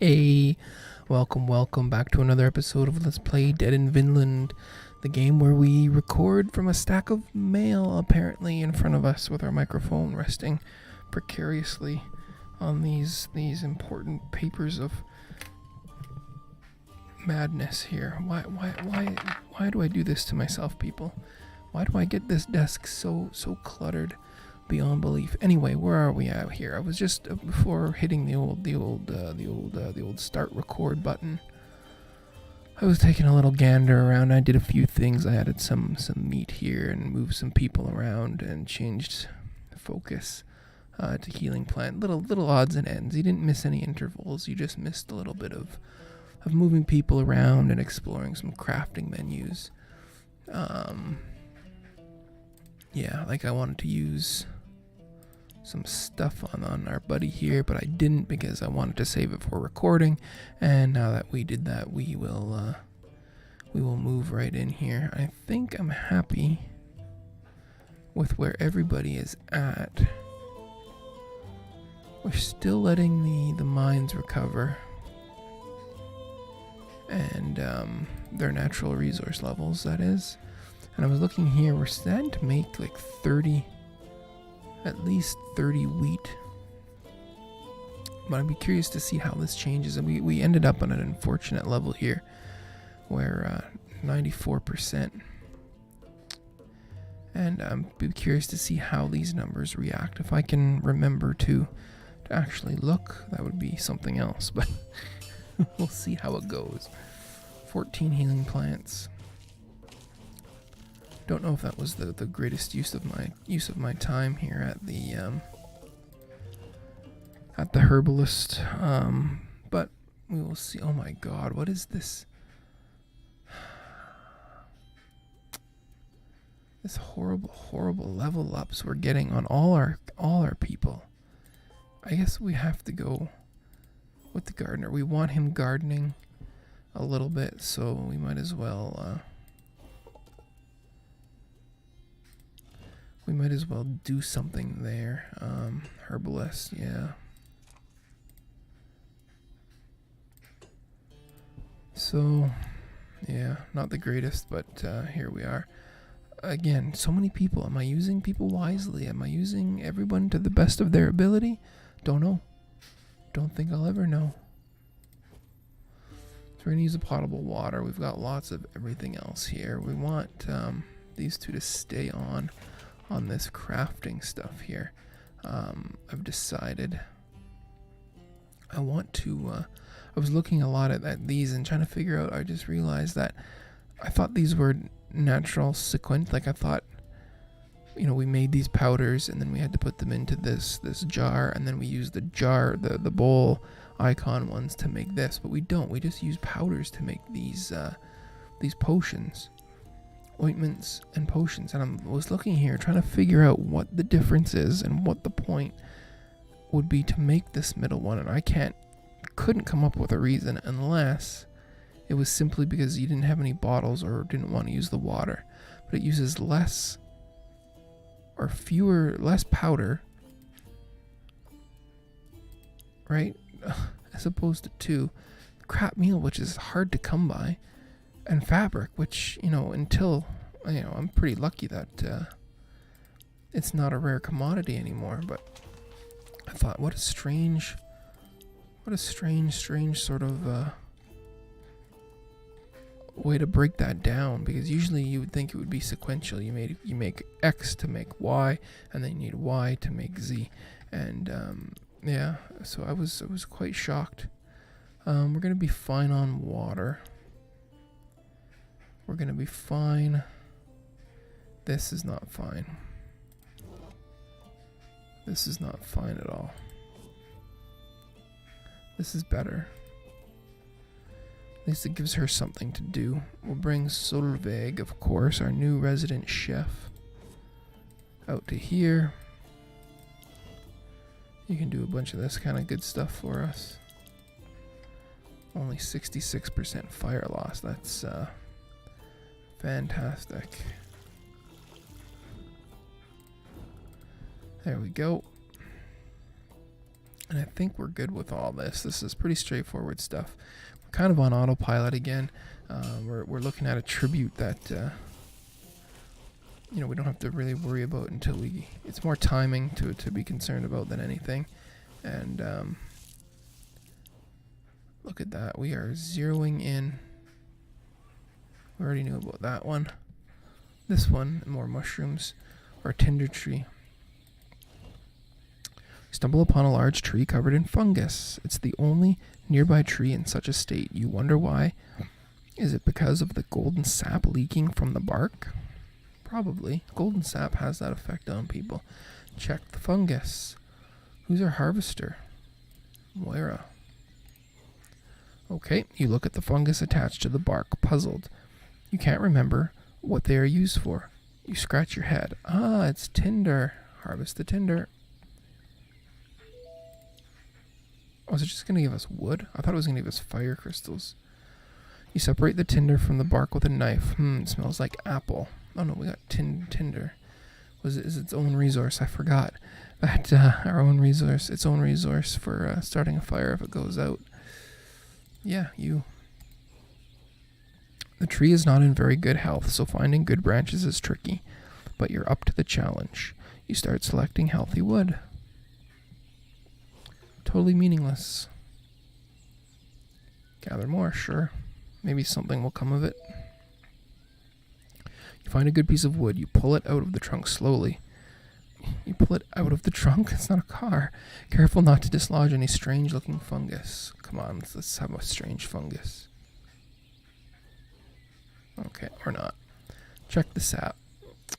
Hey, welcome back to another episode of Let's Play Dead in Vinland, the game where we record from a stack of mail apparently in front of us with our microphone resting precariously on these important papers of madness here. Why do I do this to myself, people? Why do I get this desk so cluttered beyond belief? Anyway, where are we out here? I was just before hitting the old start record button. I was taking a little gander around. I did a few things. I added some meat here and moved some people around and changed focus to healing plant. Little odds and ends. You didn't miss any intervals. You just missed a little bit of moving people around and exploring some crafting menus. Yeah, like I wanted to use some stuff on our buddy here, but I didn't because I wanted to save it for recording. And now that we did that, we will move right in here. I think I'm happy with where everybody is at. We're still letting the mines recover and their natural resource levels, that is. And I was looking here, we're starting to make like at least 30 wheat. But I'd be curious to see how this changes. And we ended up on an unfortunate level here where 94%. And I'm be curious to see how these numbers react. If I can remember to actually look, that would be something else. But we'll see how it goes. 14 healing plants. Don't know if that was the greatest use of my time here at the herbalist, but we will see. Oh my God, what is this? This horrible level ups we're getting on all our people. I guess we have to go with the gardener. We want him gardening a little bit, so we might as well. We might as well do something there. Herbalist, yeah. So, yeah, not the greatest, but here we are. Again, so many people. Am I using people wisely? Am I using everyone to the best of their ability? Don't know. Don't think I'll ever know. So we're going to use the potable water. We've got lots of everything else here. We want these two to stay on this crafting stuff here. I've decided I want to I was looking a lot at these and trying to figure out. I just realized that I thought these were natural sequence. Like I thought, we made these powders and then we had to put them into this jar, and then we used the jar, the bowl icon ones to make this, but we don't. We just use powders to make these potions. Ointments and potions, and I was looking here trying to figure out what the difference is and what the point would be to make this middle one, and I couldn't come up with a reason unless it was simply because you didn't have any bottles or didn't want to use the water. But it uses less powder, right? As opposed to 2 crap meal, which is hard to come by, and fabric, which, until, I'm pretty lucky that it's not a rare commodity anymore. But I thought, what a strange sort of way to break that down, because usually you would think it would be sequential. You make X to make Y, and then you need Y to make Z, and yeah. So I was quite shocked. We're gonna be fine on water. We're gonna be fine. This is not fine. This is not fine at all. This is better. At least it gives her something to do. We'll bring Solveig, of course, our new resident chef, out to here. You can do a bunch of this kind of good stuff for us. Only 66% fire loss. That's fantastic. There we go. And I think we're good with all this. This is pretty straightforward stuff. We're kind of on autopilot again. We're looking at a tribute that we don't have to really worry about until it's more timing to be concerned about than anything. And look at that. We are zeroing in. We already knew about that one. This one, more mushrooms, or tinder tree. Stumble upon a large tree covered in fungus. It's the only nearby tree in such a state. You wonder why. Is it because of the golden sap leaking from the bark? Probably. Golden sap has that effect on people. Check the fungus. Who's our harvester? Moira. Okay, you look at the fungus attached to the bark, puzzled. You can't remember what they are used for. You scratch your head. Ah, it's tinder. Harvest the tinder. Was it just going to give us wood? I thought it was going to give us fire crystals. You separate the tinder from the bark with a knife. It smells like apple. Oh no, we got tinder. Is its own resource? I forgot that our own resource, its own resource for starting a fire if it goes out. Yeah, The tree is not in very good health, so finding good branches is tricky, but you're up to the challenge. You start selecting healthy wood. Totally meaningless. Gather more, sure. Maybe something will come of it. You find a good piece of wood. You pull it out of the trunk slowly. You pull it out of the trunk? It's not a car. Careful not to dislodge any strange-looking fungus. Come on, let's have a strange fungus. Okay, or not. Check the sap.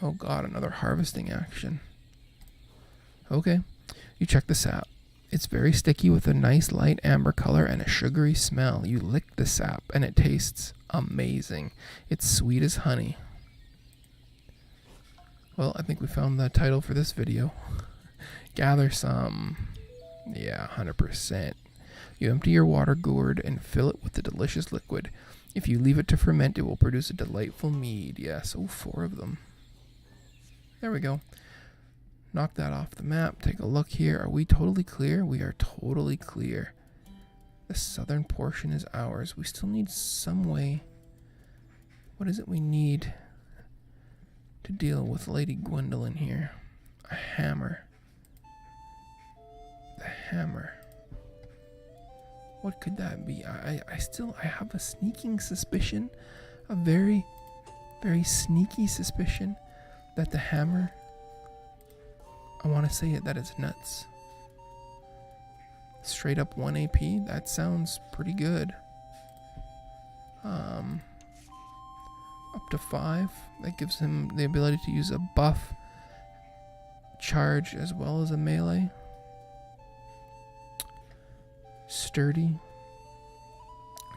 Oh god, another harvesting action. Okay, you check the sap. It's very sticky with a nice light amber color and a sugary smell. You lick the sap and it tastes amazing. It's sweet as honey. Well, I think we found the title for this video. Gather some. Yeah, 100%. You empty your water gourd and fill it with the delicious liquid. If you leave it to ferment, it will produce a delightful mead. Yes, 4 of them. There we go. Knock that off the map. Take a look here. Are we totally clear? We are totally clear. The southern portion is ours. We still need some way. What is it we need to deal with Lady Gwendolyn here? A hammer. The hammer. What could that be? I have a sneaking suspicion, a very, very sneaky suspicion that the hammer, I want to say it, that it's nuts. Straight up 1 AP, that sounds pretty good. Up to 5, that gives him the ability to use a buff charge as well as a melee. Sturdy.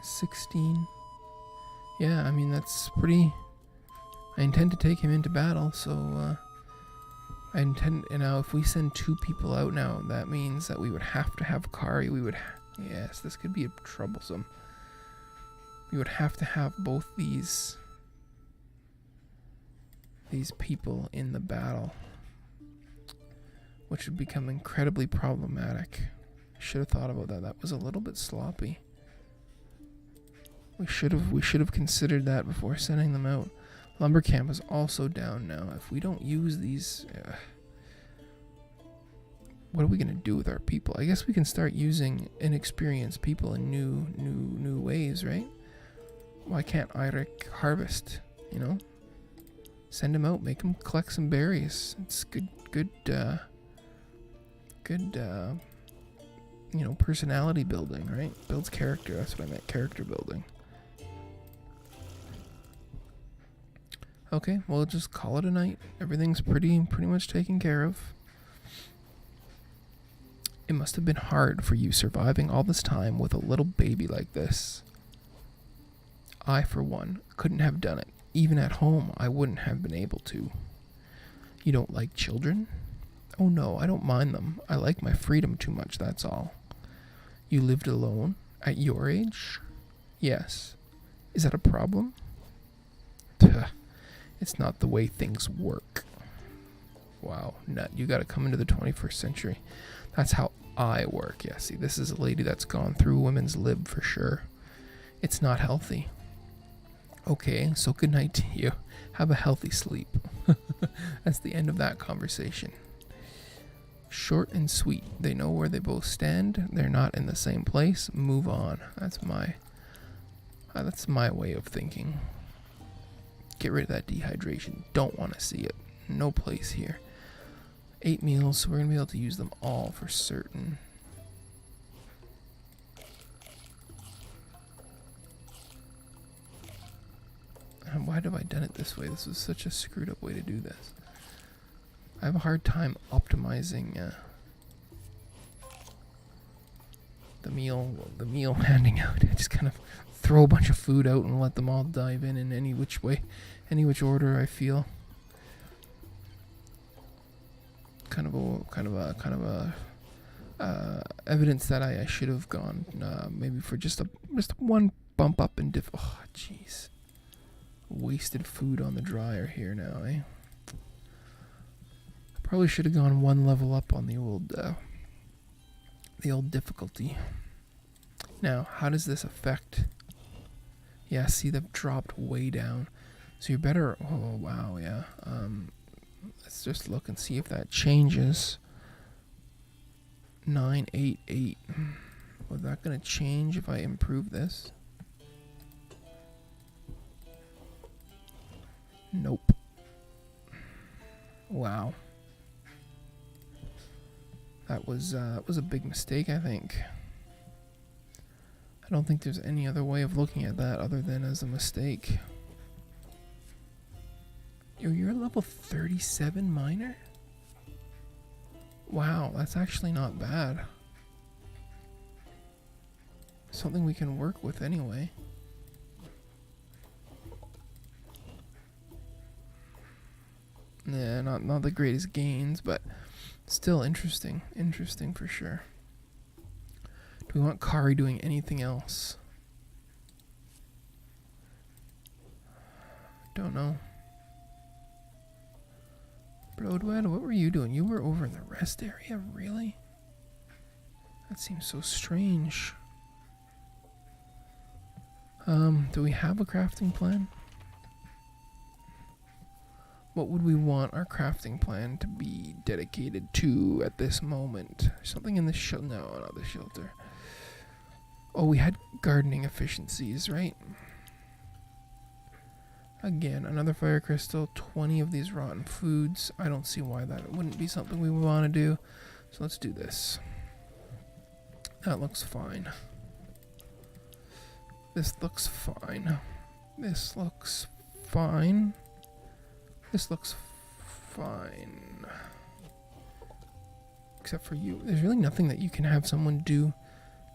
16. Yeah, I mean, that's pretty. I intend to take him into battle, so I intend. And now, if we send 2 people out now, that means that we would have to have Kari. Yes, this could be troublesome. We would have to have both these people in the battle, which would become incredibly problematic. Should have thought about that. That was a little bit sloppy. We should have considered that before sending them out. Lumber camp is also down now. If we don't use these, what are we gonna do with our people? I guess we can start using inexperienced people in new ways, right? Why can't Eirik harvest? Send him out, make him collect some berries. It's good. Personality building, right? Builds character. That's what I meant, character building. Okay, well, just call it a night. Everything's pretty much taken care of. It must have been hard for you surviving all this time with a little baby like this. I, for one, couldn't have done it. Even at home, I wouldn't have been able to. You don't like children? Oh no, I don't mind them. I like my freedom too much, that's all. You lived alone at your age? Yes. Is that a problem? Tuh. It's not the way things work. Wow, nut. You gotta come into the 21st century. That's how eye work. Yeah, see, this is a lady that's gone through women's lib for sure. It's not healthy. Okay, so good night to you. Have a healthy sleep. That's the end of that conversation. Short and sweet. They know where they both stand. They're not in the same place. Move on. That's my way of thinking. Get rid of that dehydration. Don't want to see it. No place here. 8 meals, so we're going to be able to use them all for certain. And why have I done it this way? This was such a screwed up way to do this. I have a hard time optimizing the meal handing out. I just kind of throw a bunch of food out and let them all dive in any which way, any which order I feel. Kind of a evidence that I should have gone maybe for just one bump up and diff. Oh, jeez, wasted food on the dryer here now, eh? Probably should have gone one level up on the old difficulty. Now, how does this affect? Yeah, see, they've dropped way down. So you're better. Oh wow, yeah. Let's just look and see if that changes. 988. Was that gonna change if I improve this? Nope. Wow. That was a big mistake, I think. I don't think there's any other way of looking at that other than as a mistake. Yo, you're a level 37 miner? Wow, that's actually not bad. Something we can work with anyway. Yeah, not the greatest gains, but still interesting. Interesting for sure. Do we want Kari doing anything else? Don't know. Broadwed, what were you doing? You were over in the rest area, really? That seems so strange. Do we have a crafting plan? What would we want our crafting plan to be dedicated to at this moment? Something in the shelter? No, not the shelter. Oh, we had gardening efficiencies, right? Again, another fire crystal, 20 of these rotten foods. I don't see why that wouldn't be something we would want to do. So let's do this. That looks fine. This looks fine. This looks fine. This looks fine. Except for you. There's really nothing that you can have someone do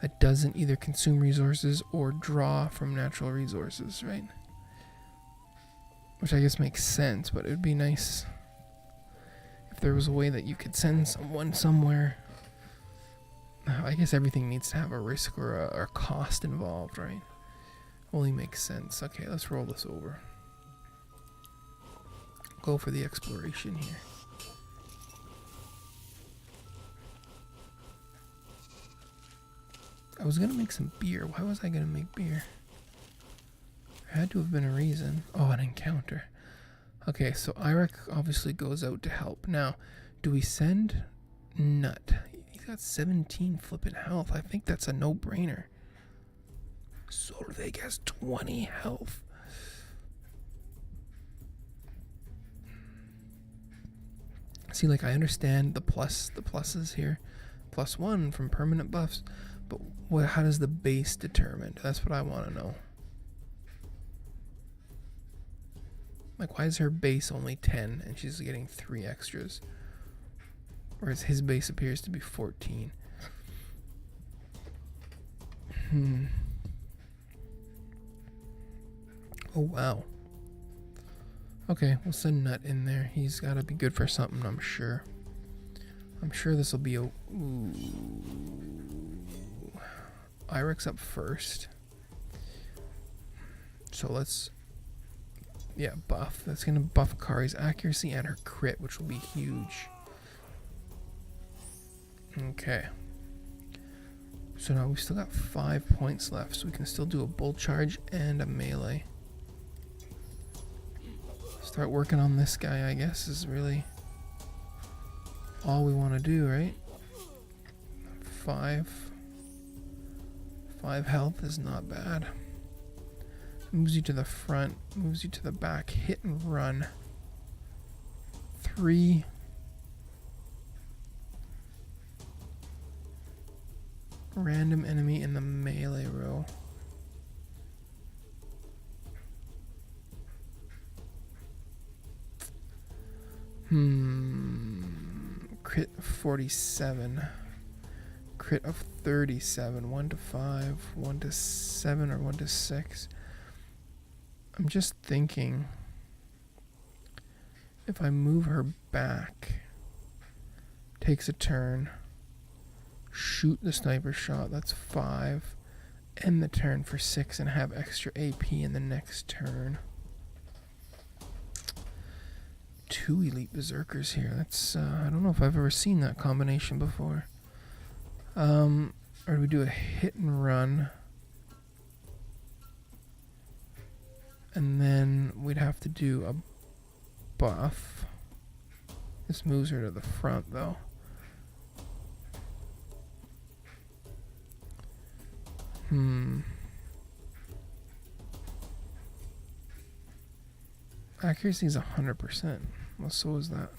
that doesn't either consume resources or draw from natural resources, right? Which I guess makes sense, but it would be nice if there was a way that you could send someone somewhere. I guess everything needs to have a risk or a cost involved, right? Only makes sense. Okay, let's roll this over. Go for the exploration here. I was gonna make some beer. Why was I gonna make beer? There had to have been a reason. Oh, an encounter. Okay, so Eirik obviously goes out to help. Now, do we send Nut? He's got 17 flippin' health. I think that's a no-brainer. Solveig has 20 health. See, like, I understand the pluses here. +1 from permanent buffs. But how does the base determine? That's what I want to know. Like, why is her base only 10 and she's getting 3 extras? Whereas his base appears to be 14. Oh, wow. Okay, we'll send Nut in there. He's got to be good for something, I'm sure. I'm sure this will be a... Ooh. Eirik's up first. So let's... Yeah, buff. That's going to buff Kari's accuracy and her crit, which will be huge. Okay. So now we've still got 5 points left, so we can still do a bolt charge and a melee. Start working on this guy, I guess, is really all we want to do, right? 5 health is not bad. Moves you to the front, moves you to the back, hit and run. 3. Random enemy in the melee row. Crit 47. Crit of 37. 1 to 5, 1 to 7, or 1 to 6. I'm just thinking if I move her back, takes a turn, shoot the sniper shot, that's 5, end the turn for 6, and have extra AP in the next turn. 2 elite berserkers here. That's I don't know if I've ever seen that combination before. Or do we do a hit and run? And then we'd have to do a buff. This moves her to the front though. Accuracy is 100%. Well, so is that.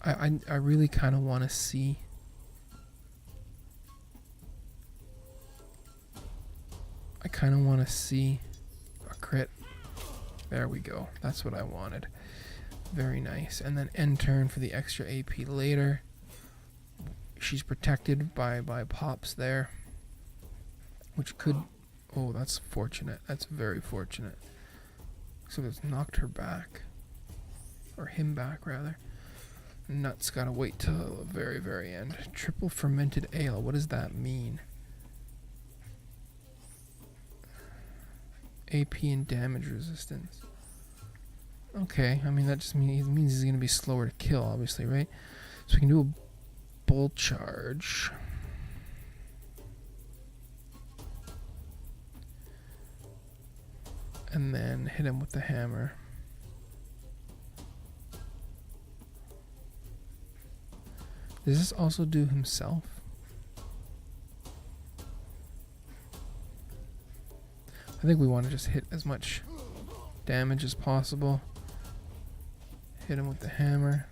I really kind of want to see. I kind of want to see a crit. There we go. That's what I wanted. Very nice. And then end turn for the extra AP later. She's protected by pops there, which could. Oh, that's fortunate. That's very fortunate. So it's knocked her back, or him back rather. Nuts gotta wait till the very, very end. Triple fermented ale. What does that mean? AP and damage resistance. Okay, I mean that just means he's gonna be slower to kill, obviously, right? So we can do a bolt charge. And then hit him with the hammer. Does this also do himself? I think we want to just hit as much damage as possible. Hit him with the hammer.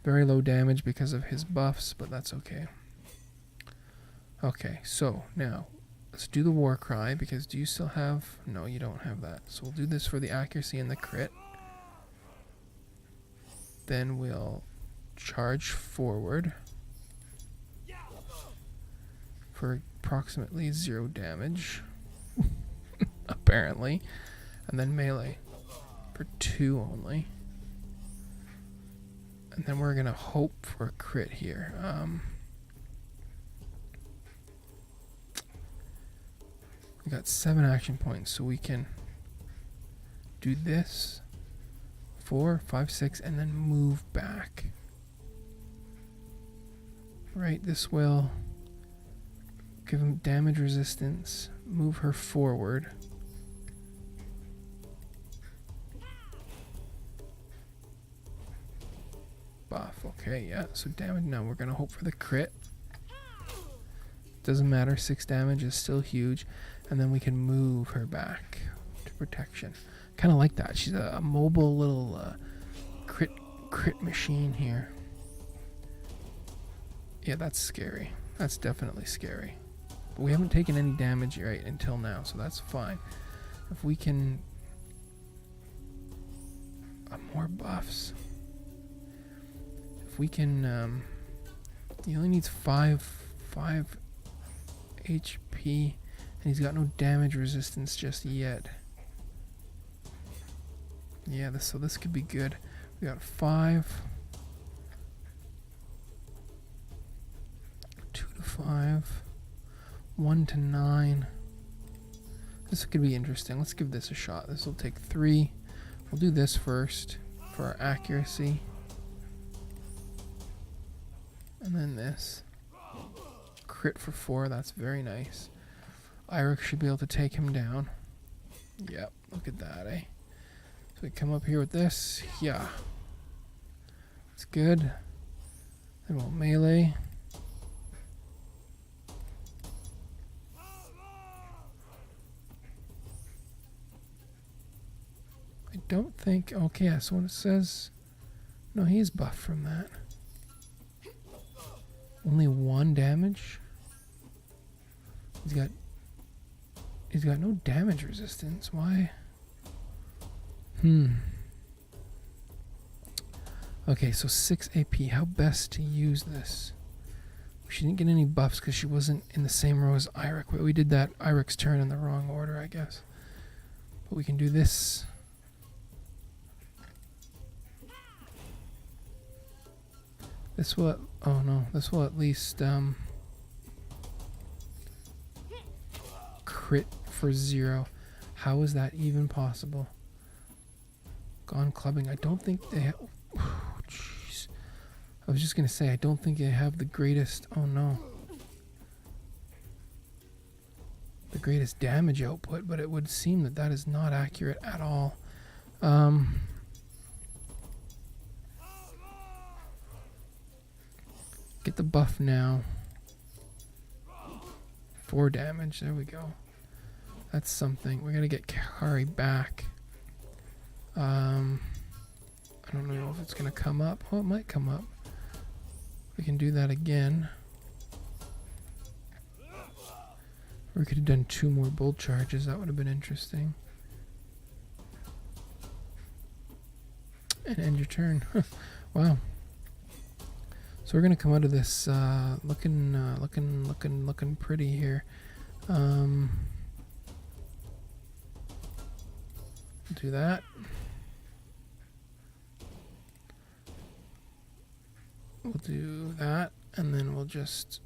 Very low damage because of his buffs, but that's okay. Okay, so now let's do the war cry, because do you still have... No, you don't have that. So we'll do this for the accuracy and the crit. Then we'll charge forward for approximately 0 damage. Apparently. And then melee for 2 only. And then we're going to hope for a crit here. We got 7 action points, so we can do this. 4, 5, 6, and then move back. Right, this will give him damage resistance. Move her forward. Buff, okay, yeah, so damage. Now we're gonna hope for the crit. Doesn't matter, 6 damage is still huge. And then we can move her back to protection. Kind of like that. She's a mobile little crit machine here. Yeah, that's scary. That's definitely scary. But we haven't taken any damage right until now, so that's fine. If we can... more buffs. If we can... he only needs 5 HP, and he's got no damage resistance just yet. Yeah, so this could be good. We got 5. 2 to 5. 1 to 9. This could be interesting. Let's give this a shot. This will take 3. We'll do this first for our accuracy. And then this. Crit for 4, that's very nice. Eirik should be able to take him down. Yep, look at that, eh? So we come up here with this. Yeah. It's good. Then we'll melee. I don't think... Okay, yeah, so when it says... No, he's buffed from that. Only 1 damage? He's got no damage resistance. Why? Okay, so 6 AP. How best to use this? She didn't get any buffs because she wasn't in the same row as Eirik. We did that Eirik's turn in the wrong order, I guess. But we can do this. This will... Oh no, this will at least crit for 0. How is that even possible? Gone clubbing. I don't think they have... Oh, jeez. I was just going to say, I don't think they have the greatest... Oh no. The greatest damage output, but it would seem that that is not accurate at all. Get the buff now. 4 damage. There we go. That's something. We're gonna get Kari back. I don't know if it's gonna come up. Oh, it might come up. We can do that again. Or we could have done 2 more bull charges. That would have been interesting. And end your turn. Wow. So we're gonna come out of this looking pretty here. Do that. We'll do that, and then we'll just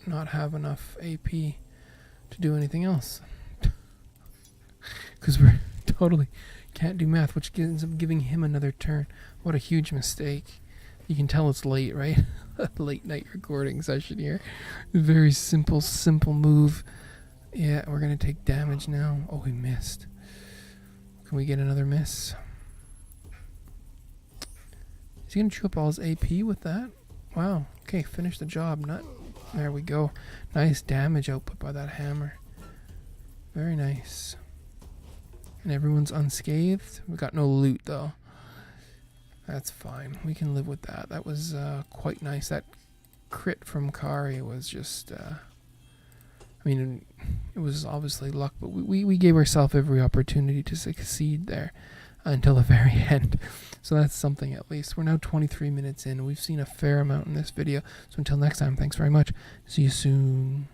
not have enough AP to do anything else. Because we're totally can't do math, which ends up giving him another turn. What a huge mistake. You can tell it's late, right? Late night recording session here. Very simple move. Yeah, we're going to take damage now. Oh, we missed. Can we get another miss? Is he going to chew up all his AP with that? Wow. Okay, finish the job. There we go. Nice damage output by that hammer. Very nice. And everyone's unscathed. We got no loot, though. That's fine. We can live with that. That was quite nice. That crit from Kari was just... I mean, it was obviously luck, but we gave ourselves every opportunity to succeed there until the very end. So that's something at least. We're now 23 minutes in. We've seen a fair amount in this video. So until next time, thanks very much. See you soon.